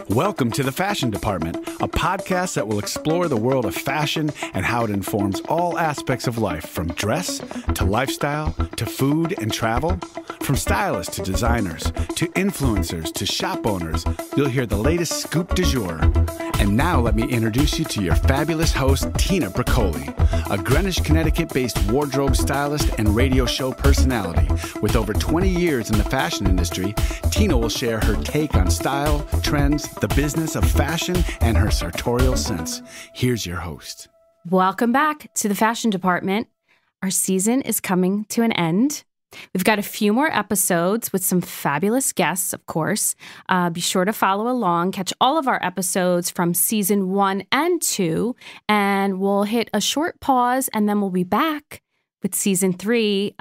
Welcome to The Fashion Department, a podcast that will explore the world of fashion and how it informs all aspects of life, from dress to lifestyle to food and travel. From stylists to designers to influencers to shop owners, you'll hear the latest scoop du jour. And now let me introduce you to your fabulous host, Tina Bricoli, a Greenwich, Connecticut-based wardrobe stylist and radio show personality. With over 20 years in the fashion industry, Tina will share her take on style, trends, the business of fashion, and her sartorial sense. Here's your host. Welcome back to the Fashion Department. Our season is coming to an end. We've got a few more episodes with some fabulous guests, of course. Be sure to follow along. Catch all of our episodes from season 1 and 2, and we'll hit a short pause, and then we'll be back with season 3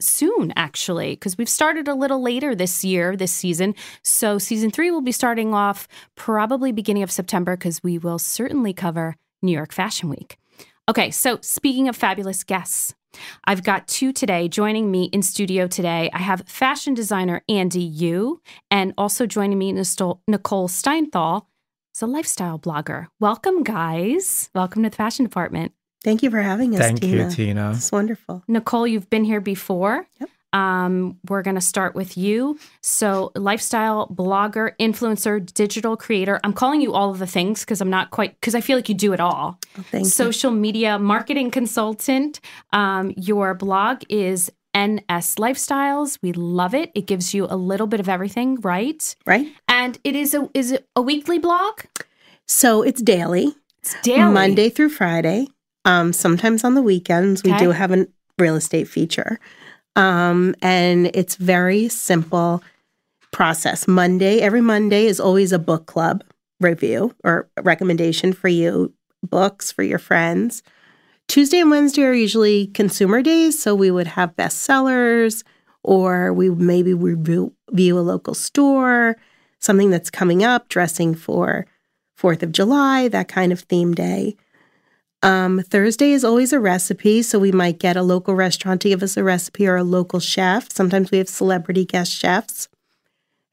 soon, actually, because we've started a little later this season. So season 3 will be starting off probably beginning of September, because we will certainly cover New York Fashion Week. Okay, so speaking of fabulous guests, I've got 2 today joining me in studio today. I have fashion designer Andy Yu, and also joining me Nicole Steinthal, is a lifestyle blogger. Welcome, guys. Welcome to the Fashion Department. Thank you for having us, Thank Tina. you, Tina. It's wonderful. Nicole, you've been here before. Yep. We're going to start with you. So lifestyle blogger, influencer, digital creator. I'm calling you all of the things because I feel like you do it all. Oh, thank you. Social media marketing consultant. Your blog is NS Lifestyles. We love it. It gives you a little bit of everything, right? Right. And is it a weekly blog? So it's daily. It's daily. Monday through Friday. Sometimes on the weekends, we do have a real estate feature. And it's very simple process. Every Monday is always a book club review or recommendation for you, books for your friends. Tuesday and Wednesday are usually consumer days, so we would have bestsellers, or we maybe review a local store, something that's coming up, dressing for 4th of July, that kind of theme day. Thursday is always a recipe, so we might get a local restaurant to give us a recipe or a local chef. Sometimes we have celebrity guest chefs.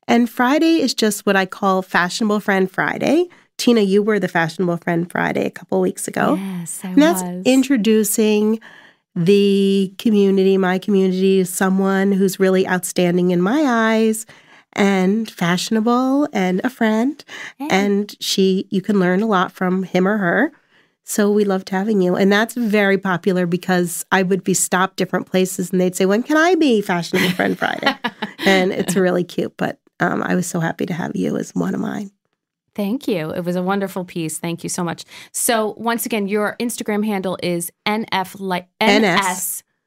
And Friday is just what I call Fashionable Friend Friday. Tina, you were the Fashionable Friend Friday a couple weeks ago. Yes, I was. And that's introducing the community, my community, to someone who's really outstanding in my eyes and fashionable and a friend. Hey. And you can learn a lot from him or her. So we loved having you. And that's very popular because I would be stopped different places and they'd say, when can I be Fashionable Friend Friday? And it's really cute. But I was so happy to have you as one of mine. Thank you. It was a wonderful piece. Thank you so much. So once again, your Instagram handle is NS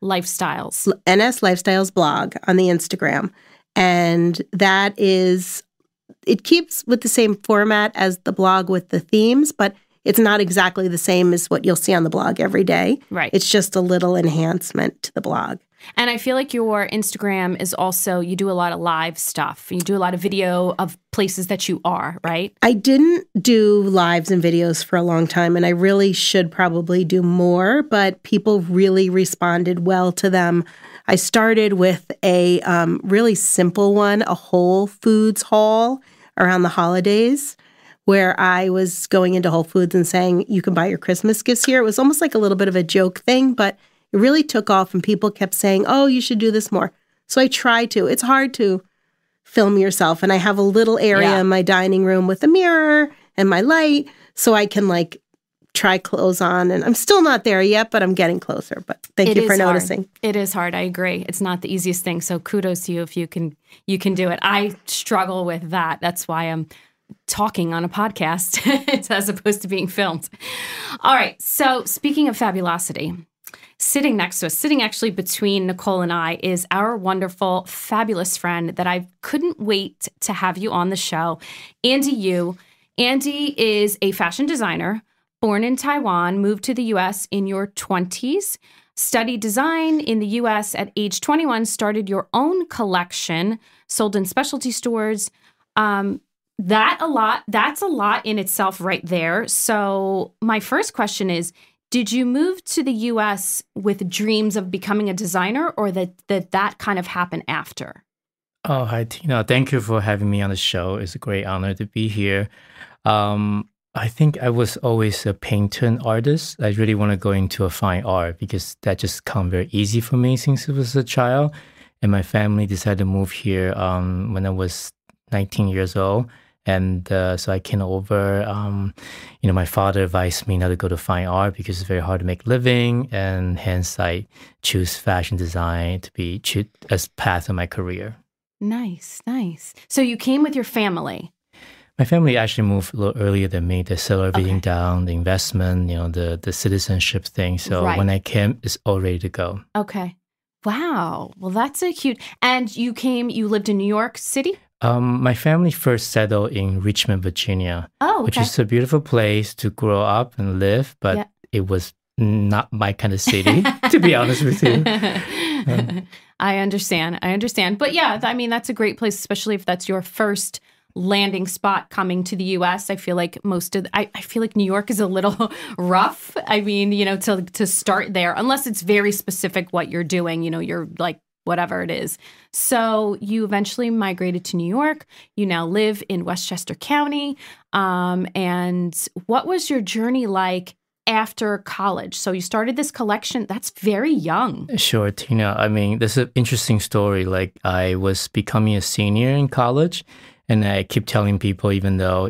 Lifestyles. NS Lifestyles blog on the Instagram. And it keeps with the same format as the blog with the themes, but it's not exactly the same as what you'll see on the blog every day. Right. It's just a little enhancement to the blog. And I feel like your Instagram is also, you do a lot of live stuff. You do a lot of video of places that you are, right? I didn't do lives and videos for a long time, and I really should probably do more, but people really responded well to them. I started with a really simple one, a Whole Foods haul around the holidays, where I was going into Whole Foods and saying, you can buy your Christmas gifts here. It was almost like a little bit of a joke thing, but it really took off and people kept saying, oh, you should do this more. So I try to. It's hard to film yourself. And I have a little area in my dining room with a mirror and my light so I can try clothes on. And I'm still not there yet, but I'm getting closer. But thank you for noticing. It is hard. I agree. It's not the easiest thing. So kudos to you if you can do it. I struggle with that. That's why I'm talking on a podcast as opposed to being filmed. All right. So speaking of fabulosity, sitting next to us, sitting actually between Nicole and I, is our wonderful, fabulous friend that I couldn't wait to have you on the show, Andy Yu. Andy is a fashion designer, born in Taiwan, moved to the U.S. in your 20s, studied design in the U.S. at age 21, started your own collection, sold in specialty stores. That's a lot in itself right there. So my first question is, did you move to the U.S. with dreams of becoming a designer, or that kind of happened after? Oh, hi, Tina. Thank you for having me on the show. It's a great honor to be here. I think I was always a painter and artist. I really want to go into a fine art because that just come very easy for me since I was a child. And my family decided to move here when I was 19 years old. And so I came over. My father advised me not to go to fine art because it's very hard to make a living. And hence I choose fashion design to be as path of my career. Nice, nice. So you came with your family. My family actually moved a little earlier than me. They settled everything down, the investment, the citizenship thing. So when I came, it's all ready to go. Okay. Wow. Well, that's a cute. And you lived in New York City? My family first settled in Richmond, Virginia, which is a beautiful place to grow up and live, but it was not my kind of city, to be honest with you. I understand. But yeah, I mean, that's a great place, especially if that's your first landing spot coming to the U.S. I feel like I feel like New York is a little rough. I mean, to start there, unless it's very specific what you're doing, you're like whatever it is. So you eventually migrated to New York. You now live in Westchester County. And what was your journey like after college? So you started this collection. That's very young. Sure, Tina. I mean, this is an interesting story. Like I was becoming a senior in college. And I keep telling people, even though,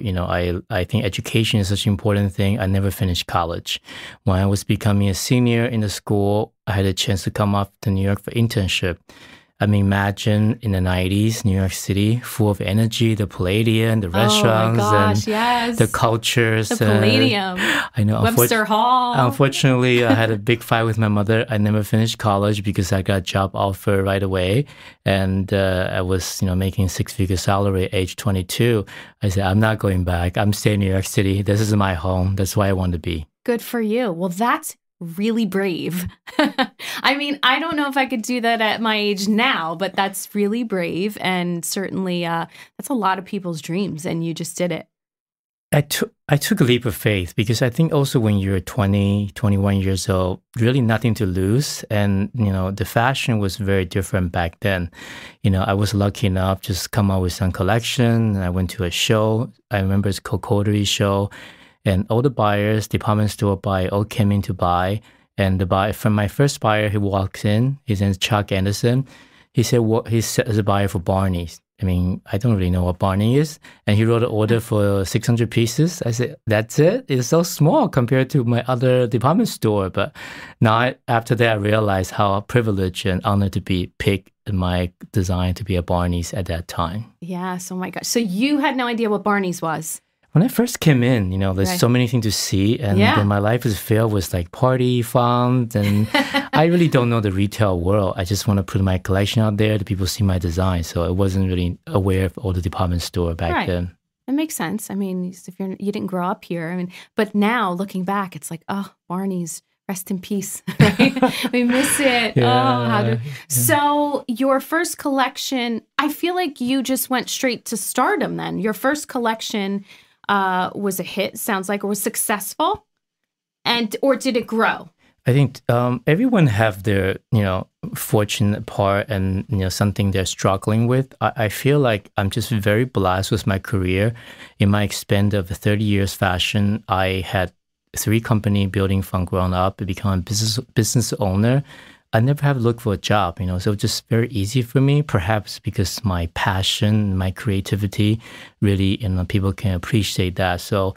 I think education is such an important thing, I never finished college. When I was becoming a senior in the school, I had a chance to come up to New York for internship. I mean, imagine in the 90s, New York City, full of energy, the Palladium, the restaurants, the cultures. The Palladium. I know. Webster Hall. Unfortunately, I had a big fight with my mother. I never finished college because I got a job offer right away. And I was, making a six-figure salary at age 22. I said, I'm not going back. I'm staying in New York City. This is my home. That's where I want to be. Good for you. Well, that's really brave. I mean, I don't know if I could do that at my age now, but that's really brave. And certainly that's a lot of people's dreams. And you just did it. I took a leap of faith because I think also when you're 20, 21 years old, really nothing to lose. And, the fashion was very different back then. I was lucky enough just come out with some collection. And I went to a show. I remember it's called Coterie Show. And all the buyers, department store buyer, all came in to buy. And from my first buyer, he walks in. His name is Chuck Anderson. He said, he's a buyer for Barney's. I mean, I don't really know what Barney is. And he wrote an order for 600 pieces. I said, that's it? It's so small compared to my other department store. But now, after that, I realized how privileged and honored to be picked in my design to be a Barney's at that time. Yes. Oh, my gosh. So you had no idea what Barney's was? When I first came in, there's so many things to see, and then my life is filled with like party, fun, and I really don't know the retail world. I just want to put my collection out there, that people see my design. So I wasn't really aware of all the department store back then. It makes sense. I mean, if you didn't grow up here, I mean, but now looking back, it's like, oh, Barney's, rest in peace. Right? We miss it. So your first collection, I feel like you just went straight to stardom. Then your first collection was a hit, sounds like, or was successful, or did it grow? I think everyone have their, fortunate part and, something they're struggling with. I feel like I'm just very blessed with my career. In my span of 30 years fashion, I had 3 company building from ground up to become a business owner. I never have to look for a job, so just very easy for me, perhaps because my passion, my creativity, really, people can appreciate that. So,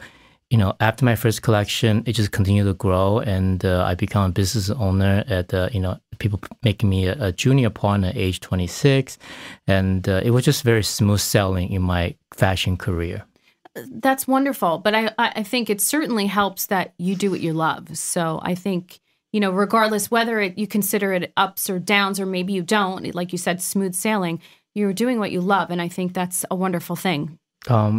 after my first collection, it just continued to grow, and I become a business owner at, people making me a junior partner at age 26, and it was just very smooth selling in my fashion career. That's wonderful, but I think it certainly helps that you do what you love. So I think, regardless whether you consider it ups or downs, or maybe you don't, like you said, smooth sailing, you're doing what you love. And I think that's a wonderful thing.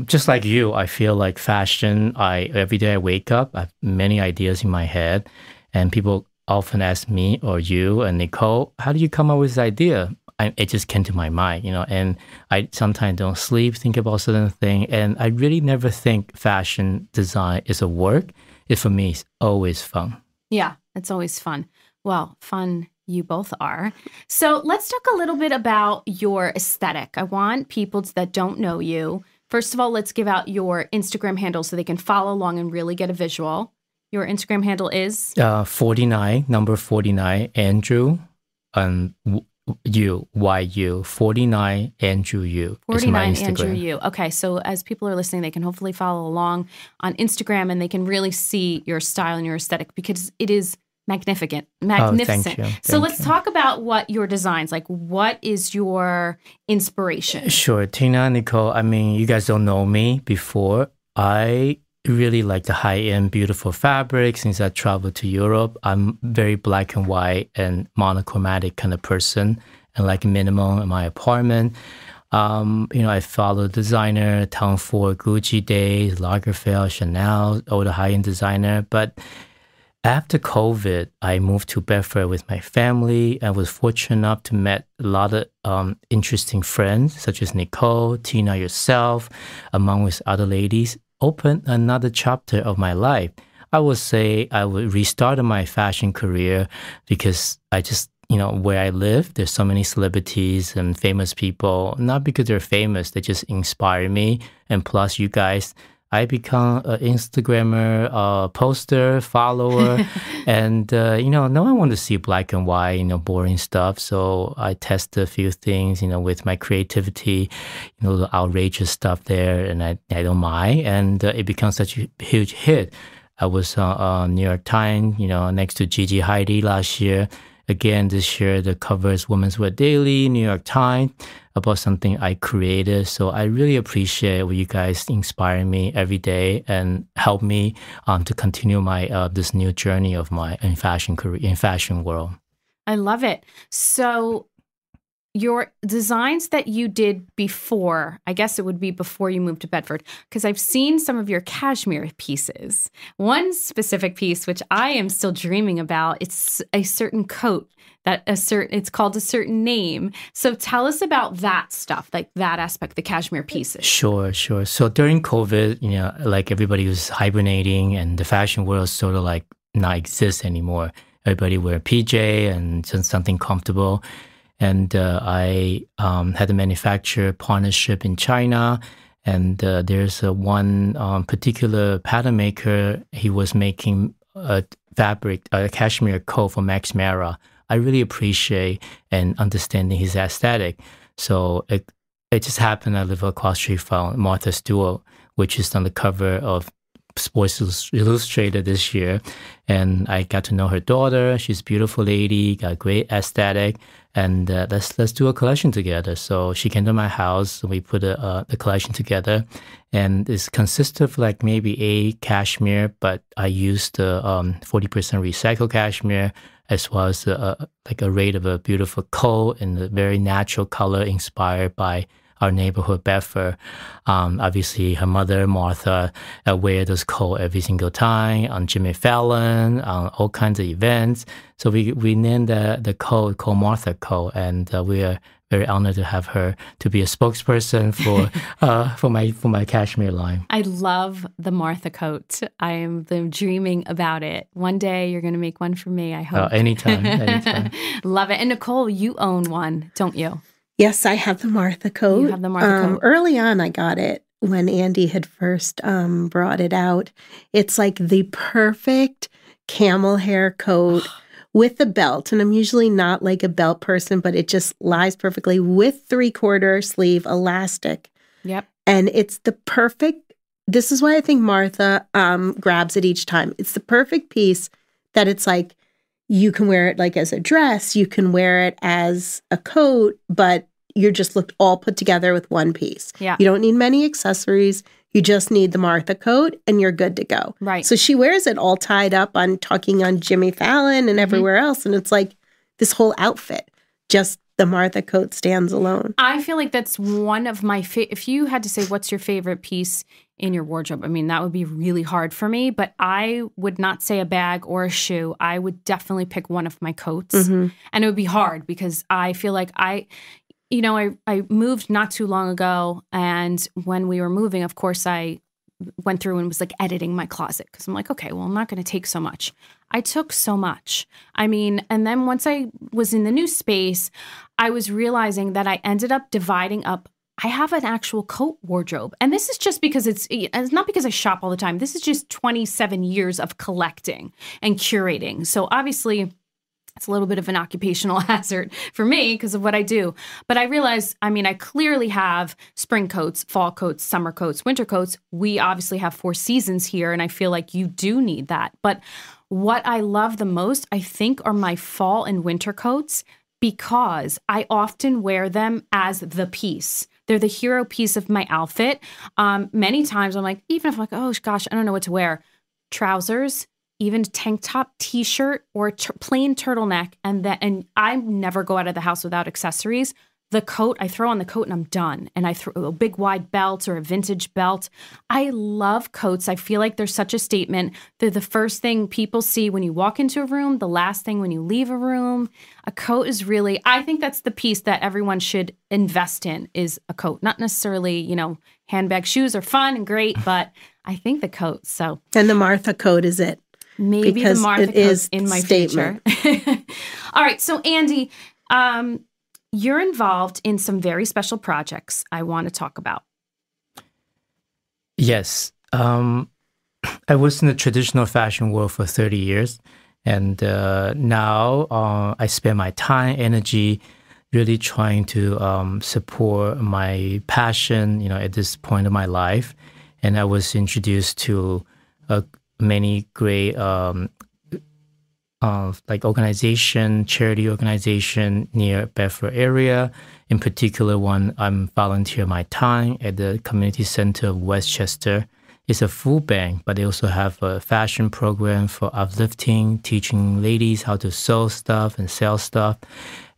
Just like you, I feel like fashion, every day I wake up, I have many ideas in my head, and people often ask me or you and Nicole, how do you come up with this idea? It just came to my mind, and I sometimes don't sleep, think about certain thing, and I really never think fashion design is a work. For me, it's always fun. Yeah, it's always fun. Well, fun You both are. So let's talk a little bit about your aesthetic. I want people that don't know you. First of all, let's give out your Instagram handle so they can follow along and really get a visual. Your Instagram handle is? 49, number 49, Andrew, and You, Y-U, 49 Andrew Yu. 49 Andrew Yu. Okay, so as people are listening, they can hopefully follow along on Instagram and they can really see your style and your aesthetic because it is magnificent. Oh, thank you. So let's talk about what your designs, like what is your inspiration? Sure. Tina, Nicole, I mean, you guys don't know me before. I really like the high-end, beautiful fabric. Since I traveled to Europe, I'm very black and white and monochromatic kind of person, and like minimal in my apartment. I follow designer, Tom Ford, Gucci days, Lagerfeld, Chanel, all the high-end designer. But after COVID, I moved to Bedford with my family. I was fortunate enough to meet a lot of interesting friends, such as Nicole, Tina, yourself, among with other ladies. Open another chapter of my life. I would say I would restart my fashion career because I just, where I live, there's so many celebrities and famous people, not because they're famous, they just inspire me. And plus you guys, I become an Instagrammer, poster, follower, and, no one wants to see black and white, boring stuff. So I test a few things, with my creativity, the outrageous stuff there, and I don't mind. And it becomes such a huge hit. I was on New York Times, next to Gigi Hadid last year. Again, this year, the cover is Women's Wear Daily, New York Times, about something I created. So I really appreciate what you guys inspire me every day and help me to continue my this new journey of my fashion career, in fashion world. I love it. So your designs that you did before, I guess it would be before you moved to Bedford, because I've seen some of your cashmere pieces. One specific piece, which I am still dreaming about, it's a certain coat it's called a certain name. So tell us about that stuff, like that aspect, the cashmere pieces. Sure. So during COVID, like everybody was hibernating and the fashion world sort of like not exist anymore. Everybody wear PJ and just something comfortable. And I had a manufacturer partnership in China. And there's one particular pattern maker. He was making a cashmere coat for Max Mara. I really appreciate and understanding his aesthetic. So it just happened I live across the street from Martha Stewart, which is on the cover of Sports Illustrated this year. And I got to know her daughter. She's a beautiful lady, got a great aesthetic. And let's do a collection together. So she came to my house. We put the collection together. And it consists of like maybe 8 cashmere, but I used 40% recycled cashmere, as well as like a rate of a beautiful coat in a very natural color inspired by our neighborhood Bedford. Obviously, her mother, Martha, wear those coats every single time on Jimmy Fallon, on all kinds of events. So we named the coat called Martha Coat, and we are very honored to have her to be a spokesperson for my cashmere line. I love the Martha coat. I am dreaming about it. One day you're going to make one for me, I hope. Anytime. Love it. And Nicole, you own one, don't you? Yes, I have the Martha coat. You have the Martha coat. Early on, I got it when Andy had first brought it out. It's like the perfect camel hair coat with a belt. And I'm usually not like a belt person, but it just lies perfectly with 3/4 sleeve elastic. Yep. And it's the perfect, this is why I think Martha grabs it each time. It's the perfect piece that it's like, you can wear it like as a dress, you can wear it as a coat, but you're just looked all put together with one piece. Yeah. You don't need many accessories. You just need the Martha coat and you're good to go. Right. So she wears it all tied up on talking on Jimmy Fallon and everywhere else. And it's like this whole outfit, just the Martha coat stands alone. I feel like that's one of my if you had to say what's your favorite piece in your wardrobe, I mean, that would be really hard for me, but I would not say a bag or a shoe. I would definitely pick one of my coats. And it would be hard because I feel like I moved not too long ago. And when we were moving, of course, I went through and was like editing my closet because I'm like, okay, well, I'm not going to take so much. I took so much. I mean, and then once I was in the new space, I was realizing that I ended up dividing up. I have an actual coat wardrobe. And this is just because it's not because I shop all the time. This is just 27 years of collecting and curating. So obviously, it's a little bit of an occupational hazard for me because of what I do. But I realized, I mean, I clearly have spring coats, fall coats, summer coats, winter coats. We obviously have 4 seasons here, and I feel like you do need that. But what I love the most, I think, are my fall and winter coats because I often wear them as the piece. They're the hero piece of my outfit. Many times I'm like, even if I'm like, oh gosh, I don't know what to wear. Trousers, even tank top, t-shirt, or plain turtleneck, and I never go out of the house without accessories. The coat, I throw on the coat and I'm done. And I throw a big wide belt or a vintage belt. I love coats. I feel like they're such a statement. They're the first thing people see when you walk into a room, the last thing when you leave a room. A coat is really, I think that's the piece that everyone should invest in is a coat. Not necessarily, you know, handbag shoes are fun and great, but I think the coat. So, and the Martha coat is it. Maybe because the Martha coat in my statement. future. All right. So, Andy, you're involved in some very special projects I want to talk about. Yes. I was in the traditional fashion world for 30 years. And now I spend my time, energy, really trying to support my passion, you know, at this point of my life. And I was introduced to many great like charity organization near Bedford area. In particular, one I'm volunteer my time at the community center of Westchester. It's a food bank, but they also have a fashion program for uplifting, teaching ladies how to sew stuff and sell stuff.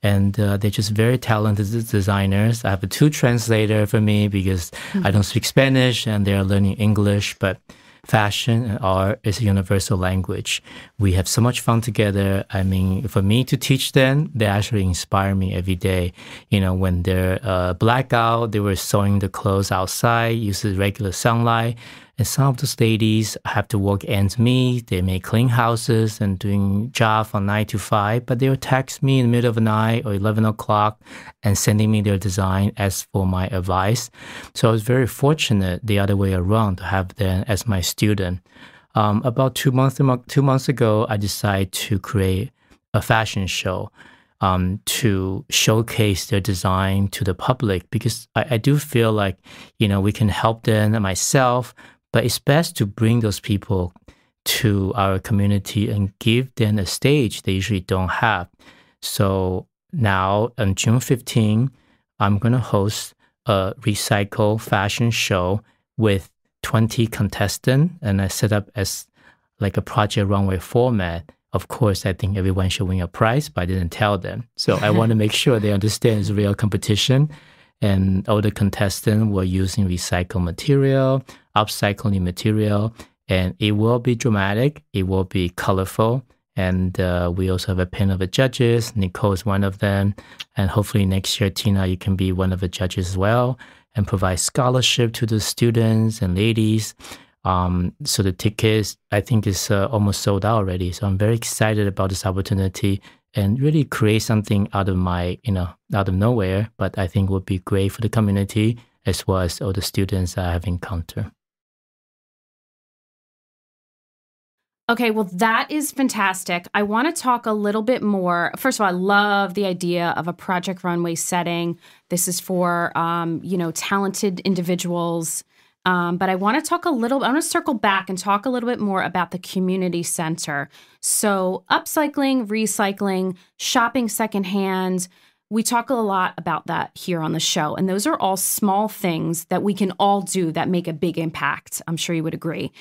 And they're just very talented designers. I have 2 translators for me because I don't speak Spanish and they're learning English, but fashion and art is a universal language. We have so much fun together. I mean, for me to teach them, they actually inspire me every day. You know, when they're blackout, they were sewing the clothes outside, using regular sunlight. And some of those ladies have to work ends meet. They may clean houses and doing job from 9 to 5, but they will text me in the middle of the night or 11 o'clock and sending me their design as for my advice. So I was very fortunate the other way around to have them as my student. About 2 months ago, I decided to create a fashion show to showcase their design to the public because I do feel like, you know, we can help them and myself. But it's best to bring those people to our community and give them a stage they usually don't have. So now on June 15, I'm going to host a recycle fashion show with 20 contestants. And I set up as like a project runway format. Of course, I think everyone should win a prize, but I didn't tell them. So I want to make sure they understand it's a real competition. And all the contestants were using recycled material, upcycling material, and it will be dramatic. It will be colorful. And we also have a panel of the judges. Nicole is one of them. And hopefully next year, Tina, you can be one of the judges as well and provide scholarship to the students and ladies. So the tickets, I think, is almost sold out already. So I'm very excited about this opportunity and really create something out of out of nowhere, but I think would be great for the community as well as all the students I have encountered. Okay, well, that is fantastic. I want to talk a little bit more. First of all, I love the idea of a project runway setting. This is for, talented individuals. But I want to talk I want to circle back and talk a little bit more about the community center. So upcycling, recycling, shopping secondhand. We talk a lot about that here on the show. And those are all small things that we can all do that make a big impact. I'm sure you would agree.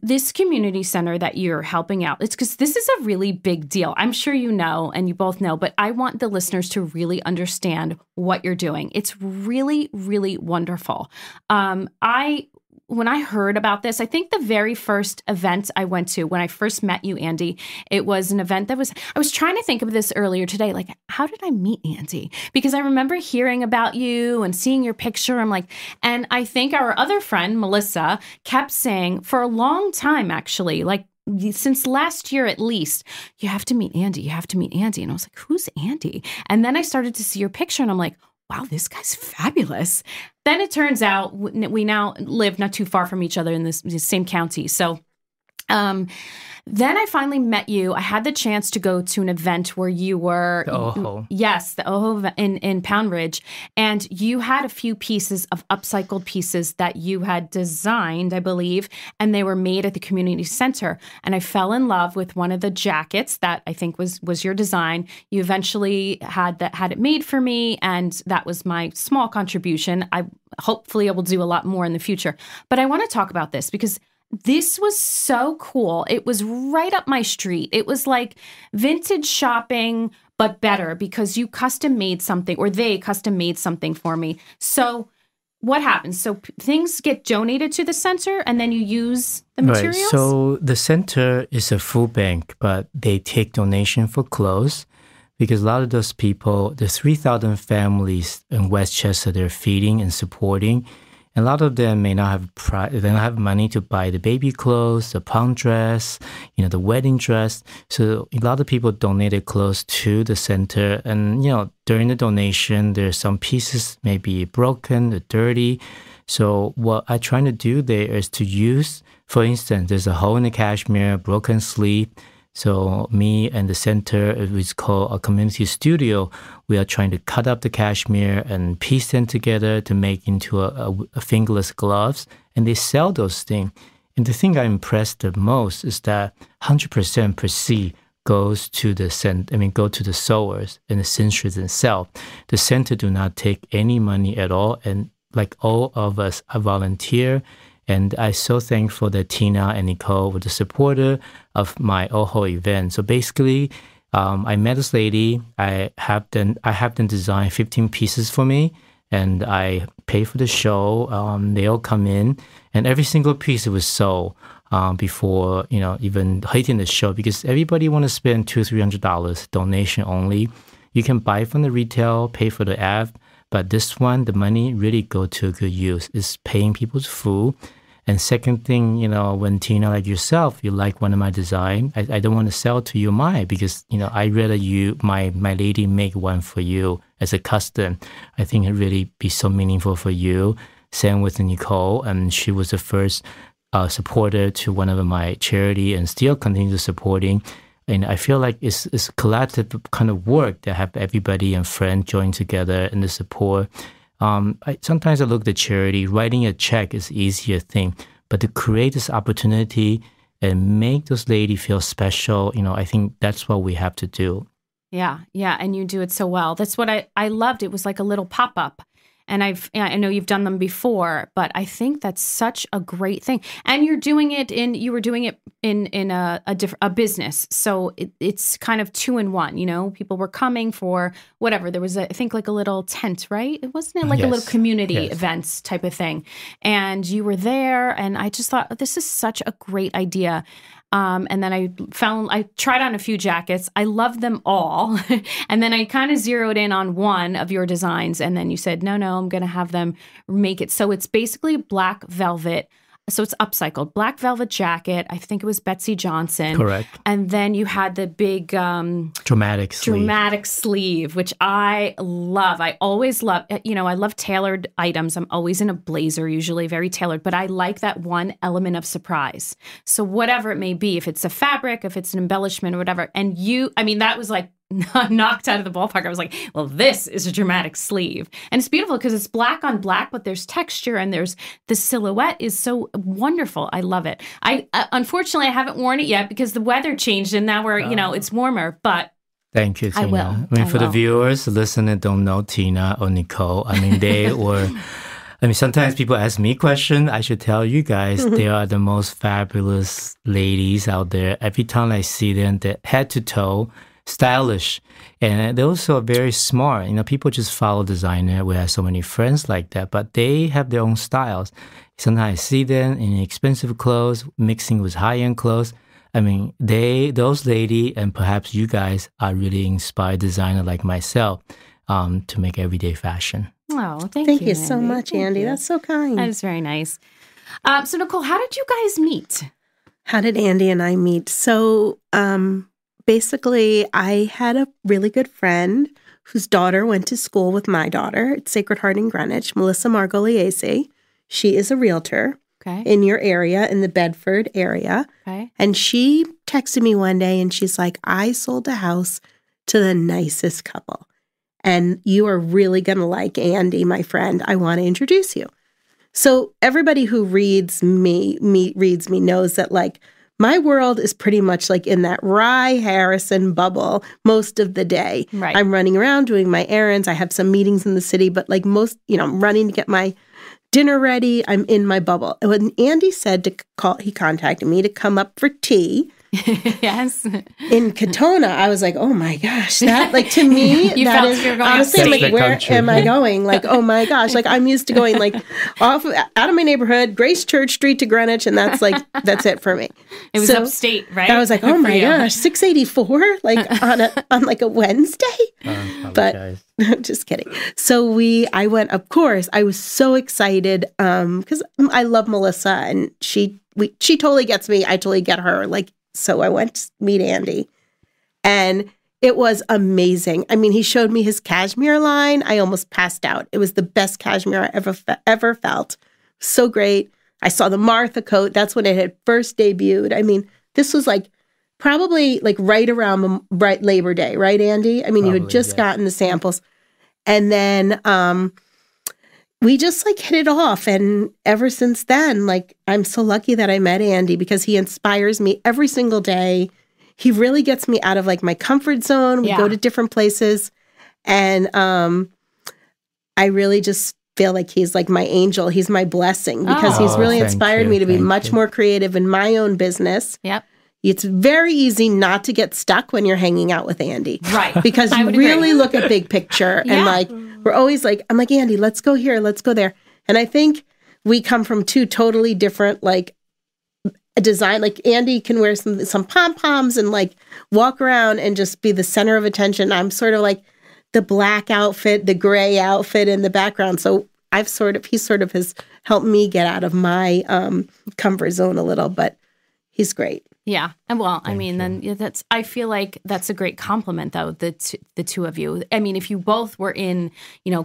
This community center that you're helping out, it's because this is a really big deal. I'm sure you know, and you both know, but I want the listeners to really understand what you're doing. It's really, really wonderful. I when I heard about this, I think the very first event I went to when I first met you, Andy, it was an event I was trying to think of this earlier today. Like, how did I meet Andy? Because I remember hearing about you and seeing your picture. And I think our other friend, Melissa, kept saying for a long time, actually, like, since last year at least, you have to meet Andy. You have to meet Andy. And I was like, who's Andy? And then I started to see your picture and I'm like, wow, this guy's fabulous. Then it turns out we now live not too far from each other in this same county. So then I finally met you. I had the chance to go to an event where you were... The Oho. Yes, the Oho in Pound Ridge. And you had a few pieces of upcycled pieces that you had designed, I believe, and they were made at the community center. And I fell in love with one of the jackets that I think was your design. You eventually had it made for me, and that was my small contribution. Hopefully I will do a lot more in the future. But I want to talk about this because this was so cool. It was right up my street. It was like vintage shopping, but better because you custom made something, or they custom made something for me. So what happens? So things get donated to the center and then you use the materials? Right. So the center is a food bank, but they take donation for clothes because a lot of those people, the 3,000 families in Westchester, they're feeding and supporting. And a lot of them may not have money to buy the baby clothes, the prom dress, the wedding dress. So a lot of people donated clothes to the center. And, during the donation, there's some pieces maybe broken or dirty. So what I'm trying to do there is to use, for instance, there's a hole in the cashmere, broken sleeve. So me and the center, it's called a community studio. We are trying to cut up the cashmere and piece them together to make into a fingerless gloves. And they sell those things. And the thing I'm impressed the most is that 100% proceed goes to the sewers and the seamstresses themselves. The center do not take any money at all. And like all of us are volunteer. And I'm so thankful that Tina and Nicole were the supporter of my Oho event. So basically, I met this lady. I have them design 15 pieces for me, and I pay for the show. They all come in, and every single piece was sold before even hitting the show because everybody want to spend $200-$300 donation only. You can buy from the retail, pay for the app. But this one, the money really go to a good use. It's paying people's food. And second thing, when Tina, like yourself, you like one of my design, I don't want to sell to you mine because, I'd rather my lady make one for you as a custom. I think it really be so meaningful for you. Same with Nicole, and she was the first supporter to one of my charity and still continues supporting. And I feel like it's a collaborative kind of work that have everybody and friends join together in the support. Sometimes I look at the charity, writing a check is easier thing, but to create this opportunity and make those ladies feel special, I think that's what we have to do. Yeah, and you do it so well. That's what I loved. It was like a little pop-up. And I know you've done them before, but I think that's such a great thing. And you were doing it in a business. So it's kind of 2-in-1, people were coming for whatever. There was I think like a little tent, right? It wasn't like yes. a little community yes. events type of thing. And you were there and I just thought this is such a great idea. And then I tried on a few jackets. I loved them all. And then I kind of zeroed in on one of your designs. And then you said, no, I'm going to have them make it. So it's basically black velvet. So it's upcycled. Black velvet jacket. I think it was Betsy Johnson. Correct. And then you had the big... dramatic sleeve, which I love. I always love, I love tailored items. I'm always in a blazer, usually very tailored, but I like that one element of surprise. So whatever it may be, if it's a fabric, if it's an embellishment or whatever, and that was like knocked out of the ballpark. I was like, well, this is a dramatic sleeve. And it's beautiful because it's black on black, but there's texture and there's the silhouette is so wonderful. I love it. Unfortunately, I haven't worn it yet because the weather changed and now it's warmer, but thank you, Tina. I will. For the viewers listening don't know Tina or Nicole, sometimes people ask me questions. I should tell you guys, they are the most fabulous ladies out there. Every time I see them, they're head to toe, stylish. And they're also very smart. People just follow designer. We have so many friends like that, but they have their own styles. sometimes I see them in expensive clothes, mixing with high-end clothes. I mean, those lady, and perhaps you guys are really inspired designer like myself to make everyday fashion. Oh, thank you so much, Andy. That's so kind. That is very nice. So Nicole, how did you guys meet? How did Andy and I meet? So basically, I had a really good friend whose daughter went to school with my daughter at Sacred Heart in Greenwich, Melissa Margoliese. She is a realtor in your area, in the Bedford area. Okay. And she texted me one day and she's like, I sold a house to the nicest couple. And you are really going to like Andy, my friend. I want to introduce you. So everybody who reads me knows that like my world is pretty much like in that Rye Harrison bubble most of the day. Right. I'm running around doing my errands. I have some meetings in the city, but like most, I'm running to get my dinner ready. I'm in my bubble. And when Andy said he contacted me to come up for tea. Yes. In Katona, I was like, oh my gosh, that like to me, you that felt is you're going honestly, I'm like, where country. am I going? Like, oh my gosh, like I'm used to going like out of my neighborhood, Grace Church Street to Greenwich, and that's it for me. It was upstate, right? I was like, oh my gosh, 684, like on like a Wednesday. But just kidding. So I went, of course, I was so excited because I love Melissa and she totally gets me. I totally get her. Like, so I went to meet Andy and it was amazing. I mean, he showed me his cashmere line. I almost passed out. It was the best cashmere I ever felt. So great. I saw the Martha coat. That's when it had first debuted. I mean, this was like probably like right around Labor Day, right, Andy? I mean, you had just gotten the samples. And then we just like hit it off. And ever since then, like, I'm so lucky that I met Andy because he inspires me every single day. He really gets me out of like my comfort zone. We go to different places. And I really just feel like he's like my angel. He's my blessing because he's really inspired me to be much more creative in my own business. Yep. It's very easy not to get stuck when you're hanging out with Andy. Right. Because you really look at big picture and like, we're always like, I'm like, Andy, let's go here, let's go there. And I think we come from two totally different, like, design. Like Andy can wear some pom-poms and like walk around and just be the center of attention. I'm sort of like the black outfit, the gray outfit in the background. So he sort of has helped me get out of my comfort zone a little, but he's great. Yeah. And well, I mean, then I feel like that's a great compliment though, the two of you. I mean, if you both were in,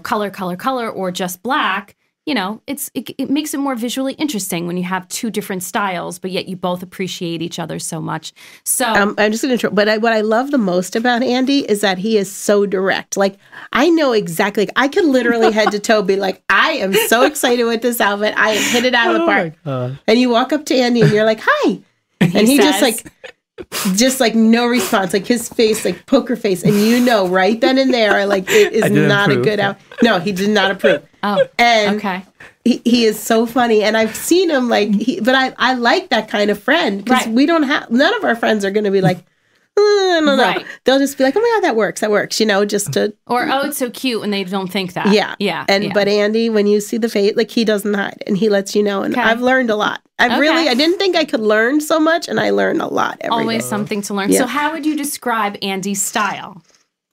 color, or just black, it makes it more visually interesting when you have two different styles, but yet you both appreciate each other so much. So I'm just going to, but what I love the most about Andy is that he is so direct. Like I know exactly, like, I could literally head to toe be like, I am so excited with this outfit. I have hit it out of the park. And you walk up to Andy and you're like, hi. And he just like no response, like his face, like poker face. And right then and there, like it is not a good out. No, he did not approve. Oh, and okay. He is so funny. And I've seen him but I like that kind of friend because none of our friends are going to be like, I don't know. Right. They'll just be like, oh my God, that works, just to. Or, it's so cute when they don't think that. Yeah. Yeah. But Andy, when you see the face, like he doesn't hide and he lets you know. And I've learned a lot. I didn't think I could learn so much and I learn a lot every day. Always something to learn. Yeah. So how would you describe Andy's style?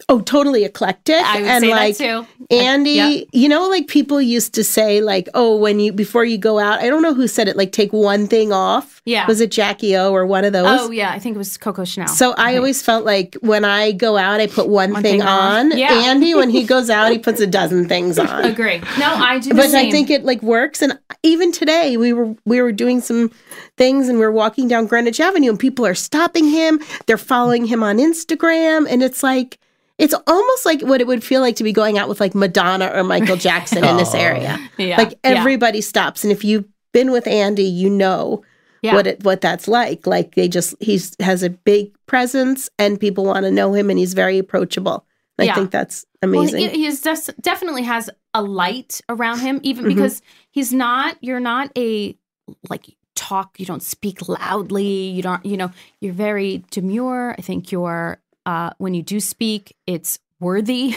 Oh, totally eclectic. I would say that too. Andy, like people used to say like, oh, before you go out, I don't know who said it, like take one thing off. Yeah. Was it Jackie O or one of those? Oh, yeah. I think it was Coco Chanel. So I always felt like when I go out, I put one thing on. Yeah. Andy, when he goes out, he puts a dozen things on. Agree. No, I do the But same. I think it like works. And even today we were doing some things and we were walking down Greenwich Avenue and people are stopping him. They're following him on Instagram. And it's like, it's almost like what it would feel like to be going out with like Madonna or Michael Jackson in this area. Yeah. Like everybody stops. And if you've been with Andy, you know what that's like. Like he has a big presence and people want to know him and he's very approachable. I think that's amazing. Well, he definitely has a light around him, even because you're not a like talk, you don't speak loudly, you don't, you're very demure. I think you're when you do speak, it's worthy.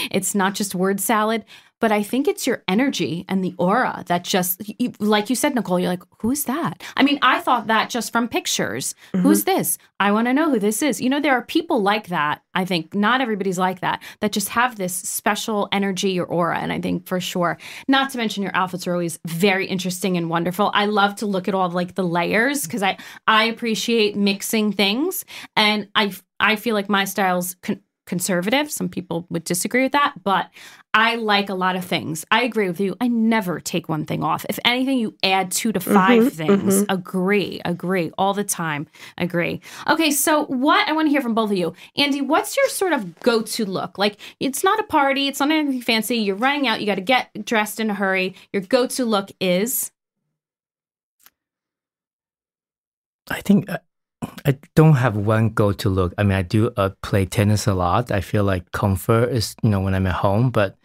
It's not just word salad. but I think it's your energy and the aura that just, like you said, Nicole, you're like, who's that? I mean, I thought that just from pictures. Who's this? I want to know who this is. You know, there are people like that. I think not everybody's like that just have this special energy or aura. And I think for sure, not to mention your outfits are always very interesting and wonderful. I love to look at all like the layers because I appreciate mixing things. And I feel like my style's conservative. Some people would disagree with that, but I like a lot of things. I agree with you. I never take one thing off. If anything, you add 2 to 5 things. Agree all the time. Agree. Okay, so what I want to hear from both of you. Andy, what's your sort of go-to look? Like, it's not a party. It's not anything fancy. You're running out. You got to get dressed in a hurry. Your go-to look is? I think I don't have one go-to look. I mean, I do play tennis a lot. I feel like comfort is, when I'm at home, but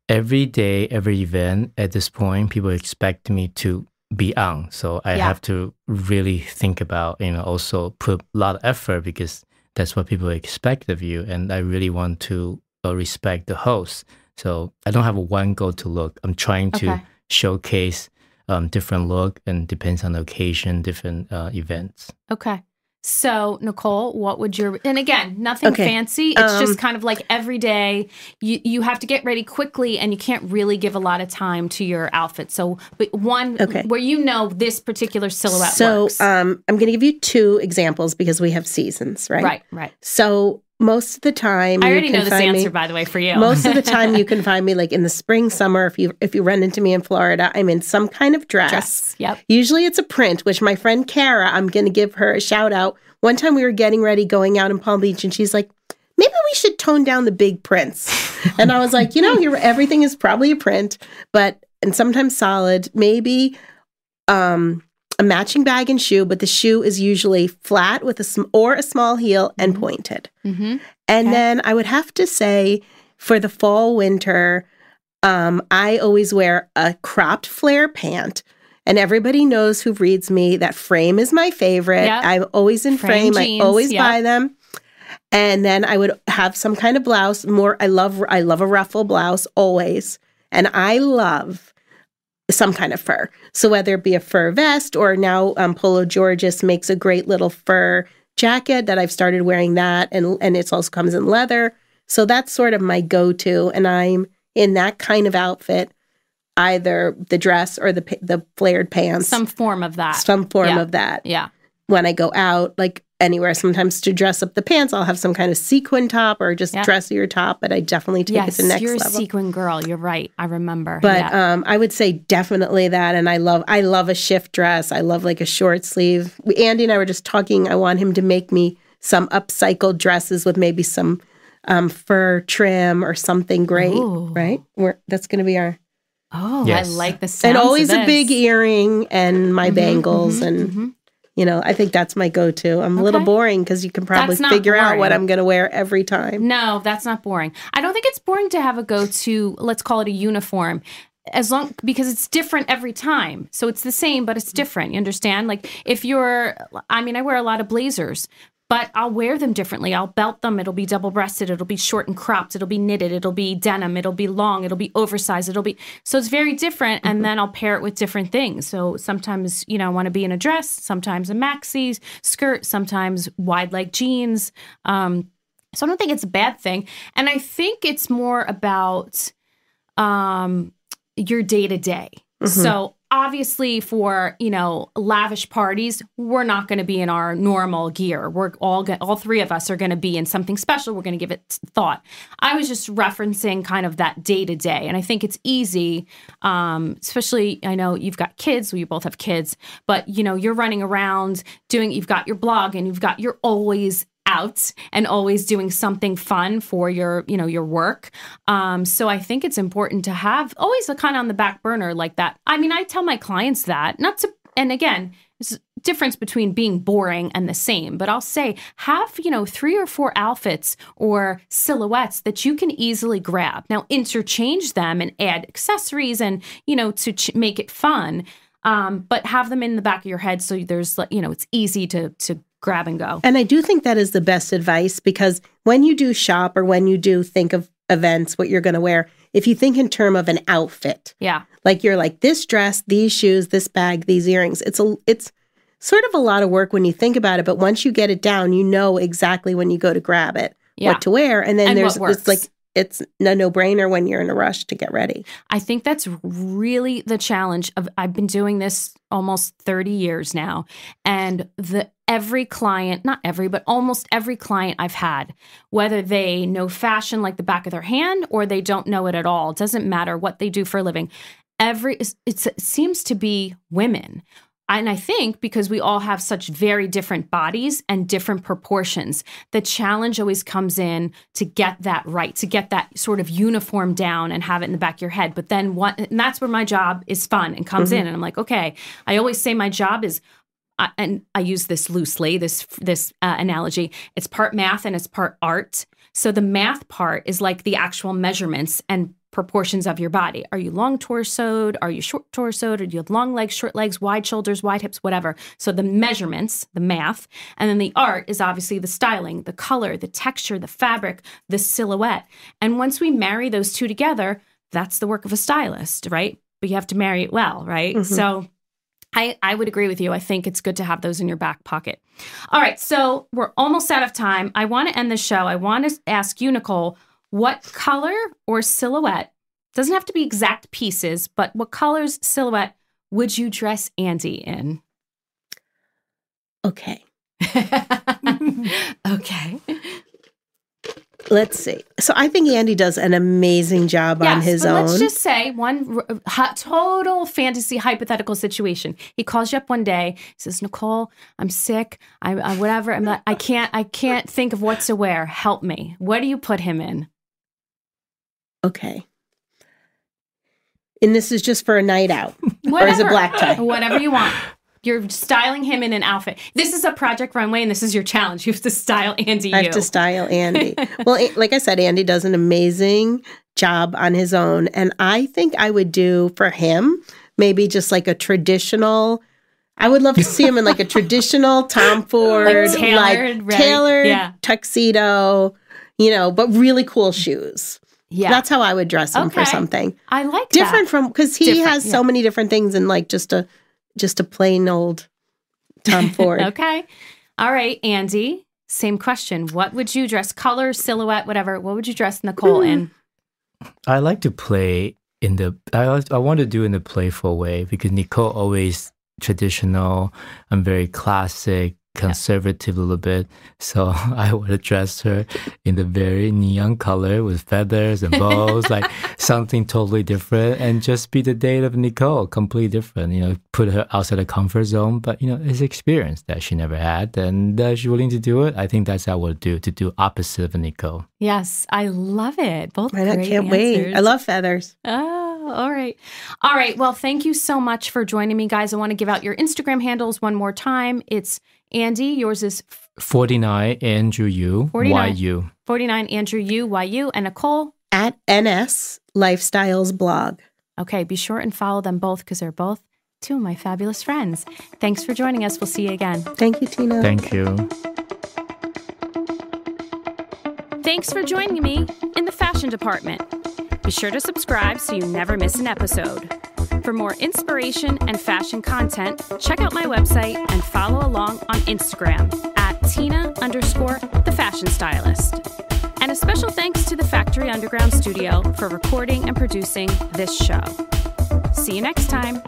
every day, every event at this point, people expect me to be on. So I have to really think about, also put a lot of effort because that's what people expect of you. And I really want to respect the host. So I don't have one go-to look. I'm trying to showcase different look and depends on the occasion, different events. Okay. So, Nicole, what would and again, nothing fancy. It's just kind of like every day you have to get ready quickly and you can't really give a lot of time to your outfit. So, but one where this particular silhouette works. So, I'm going to give you 2 examples because we have seasons, right? Right. So, most of the time, I already know this answer, by the way, for you. Most of the time, you can find me like in the spring, summer. If you run into me in Florida, I'm in some kind of dress. Yep. Usually, it's a print. Which my friend Kara, I'm going to give her a shout out. One time, we were getting ready, going out in Palm Beach, and she's like, "Maybe we should tone down the big prints." And I was like, everything is probably a print, and sometimes solid. Maybe a matching bag and shoe, but the shoe is usually flat with a small heel and pointed. And then I would have to say for the fall, winter, I always wear a cropped flare pant. And everybody knows who reads me that frame is my favorite. Yep. I'm always in frame. Jeans, I always buy them. And then I would have some kind of blouse. I love a ruffle blouse always. And I love some kind of fur. So whether it be a fur vest or now Polo George's makes a great little fur jacket that I've started wearing that. And it also comes in leather. So that's sort of my go-to. And I'm in that kind of outfit, either the dress or the flared pants. Some form of that. Yeah. When I go out, like anywhere, sometimes to dress up the pants, I'll have some kind of sequin top or just dressier top, but I definitely take it to next level. You're a sequin girl. You're right. I remember. But I would say definitely that. And I love a shift dress. I love like a short sleeve. Andy and I were just talking. I want him to make me some upcycled dresses with maybe some fur trim or something great. Ooh. Right? That's going to be our... Oh, yes. I like the sounds and always of this. A big earring and my bangles and I think that's my go-to. I'm a little boring because you can probably figure out what I'm going to wear every time. No, that's not boring. I don't think it's boring to have a go-to, let's call it a uniform, because it's different every time. So it's the same, but it's different. You understand? Like I wear a lot of blazers, but I'll wear them differently. I'll belt them. It'll be double-breasted. It'll be short and cropped. It'll be knitted. It'll be denim. It'll be long. It'll be oversized. So it's very different. And then I'll pair it with different things. So sometimes, I want to be in a dress, sometimes a maxi skirt, sometimes wide leg jeans. So I don't think it's a bad thing. And I think it's more about your day-to-day. So obviously for, lavish parties, we're not going to be in our normal gear. We're all 3 of us are going to be in something special. We're going to give it thought. I was just referencing kind of that day to day. And I think it's easy, especially, I know you've got kids, you both have kids, but you're running around you've got your blog and you're always out and always doing something fun for your work. So I think it's important to have always a kind of on the back burner like that. I mean, I tell my clients that and again, there's a difference between being boring and the same, but I'll say have, 3 or 4 outfits or silhouettes that you can easily grab. Now interchange them and add accessories and, to make it fun. But have them in the back of your head. So there's, it's easy to grab and go. And I do think that is the best advice because when you do shop or when you do think of events, what you're going to wear, if you think in terms of an outfit. Yeah. Like you're like, this dress, these shoes, this bag, these earrings. It's sort of a lot of work when you think about it, but once you get it down, you know exactly when you go to grab it, what to wear. And then it's a no-brainer when you're in a rush to get ready. I think that's really the challenge of, I've been doing this almost 30 years now. And every client, not every, but almost every client I've had, whether they know fashion like the back of their hand or they don't know it at all, it doesn't matter what they do for a living. It seems to be women. And I think because we all have such very different bodies and different proportions, the challenge always comes in to get that right, to get that sort of uniform down and have it in the back of your head. But then and that's where my job is fun and comes in. And I'm like, okay, I always say my job is, and I use this loosely, this analogy, it's part math and it's part art. So the math part is like the actual measurements and proportions of your body. Are you long torsoed? Are you short torsoed? Or do you have long legs, short legs, wide shoulders, wide hips, whatever? So the measurements, the math, and then the art is obviously the styling, the color, the texture, the fabric, the silhouette. And once we marry those two together, that's the work of a stylist, right? But you have to marry it well, right? Mm-hmm. So I would agree with you. I think it's good to have those in your back pocket. All right, so we're almost out of time. I want to end the show. I want to ask you, Nicole, what color or silhouette, doesn't have to be exact pieces, but what colors, silhouette would you dress Andy in? Okay. Okay. Let's see. So I think Andy does an amazing job on his own. Let's just say one total fantasy hypothetical situation. He calls you up one day. He says, Nicole, I'm sick. I'm whatever. I can't think of what to wear. Help me. What do you put him in? Okay. And this is just for a night out. Whatever. Or is it black tie? Whatever you want. You're styling him in an outfit. This is a Project Runway, and this is your challenge. You have to style Andy Yu. I have to style Andy. Well, like I said, Andy does an amazing job on his own. And I think I would do for him maybe just like a traditional, I would love to see him in like a traditional Tom Ford, tailored tuxedo, but really cool shoes. Yeah. That's how I would dress him for something. I like different from, because he has so many different things in like just a plain old Tom Ford. Okay. All right, Andy, same question. What would you dress? Color, silhouette, whatever. What would you dress Nicole in? I like to play I want to do in the playful way because Nicole always traditional. I'm very classic, conservative a little bit. So I would dress her in the very neon color with feathers and bows, like something totally different, and just be the date of Nicole, completely different. Put her outside the comfort zone, but it's experience that she never had, and she's willing to do it. I think that's what I would do, to do opposite of Nicole. Yes, I love it. Both great I can't wait. I love feathers. Oh, all right. All right. Well, thank you so much for joining me, guys. I want to give out your Instagram handles one more time. It's Andy, yours is 49 Andrew Yu, 49, YU. 49 Andrew Yu, YU, and Nicole at NS Lifestyles blog. Okay, be sure and follow them both because they're both two of my fabulous friends. Thanks for joining us. We'll see you again. Thank you, Tina. Thank you. Thanks for joining me in the fashion department. Be sure to subscribe so you never miss an episode. For more inspiration and fashion content, check out my website and follow along on Instagram at Tina_the Fashion Stylist. And a special thanks to the Factory Underground Studio for recording and producing this show. See you next time.